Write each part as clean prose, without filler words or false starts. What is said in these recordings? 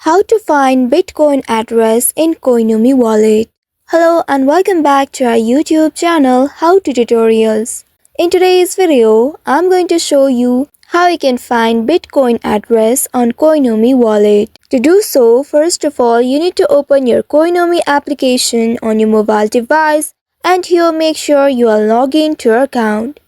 How to find Bitcoin address in Coinomi wallet. Hello and welcome back to our YouTube channel How to Tutorials. In today's video, I'm going to show you how you can find Bitcoin address on Coinomi wallet. To do so, first of all, you need to open your Coinomi application on your mobile device, and here make sure you are logged into your account.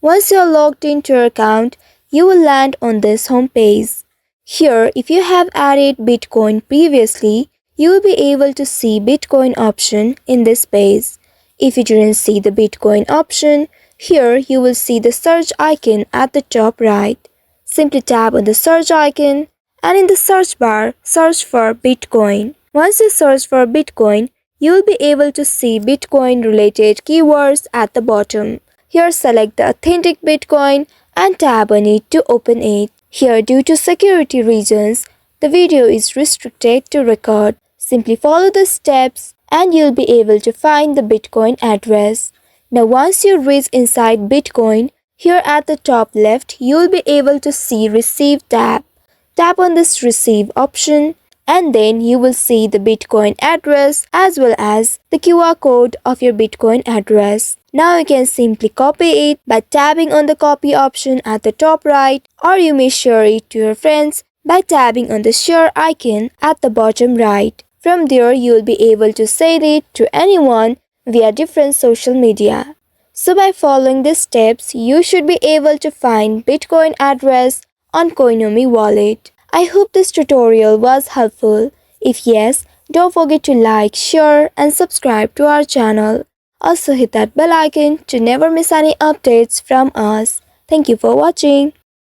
Once you are logged into your account, you will land on this home page. Here, if you have added Bitcoin previously, you will be able to see Bitcoin option in this page. If you didn't see the Bitcoin option, here you will see the search icon at the top right. Simply tap on the search icon and in the search bar, search for Bitcoin. Once you search for Bitcoin, you will be able to see Bitcoin related keywords at the bottom. Here select the authentic Bitcoin and tap on it to open it. Here, due to security reasons, the video is restricted to record. Simply follow the steps and you'll be able to find the Bitcoin address. Now once you reach inside Bitcoin, here at the top left, you'll be able to see Receive tab. Tap on this Receive option and then you will see the Bitcoin address as well as the QR code of your Bitcoin address. Now you can simply copy it by tapping on the copy option at the top right, or you may share it to your friends by tapping on the share icon at the bottom right. From there, you will be able to send it to anyone via different social media. So by following these steps, you should be able to find Bitcoin address on Coinomi wallet. I hope this tutorial was helpful. If yes, don't forget to like, share and subscribe to our channel. Also hit that bell icon to never miss any updates from us. Thank you for watching.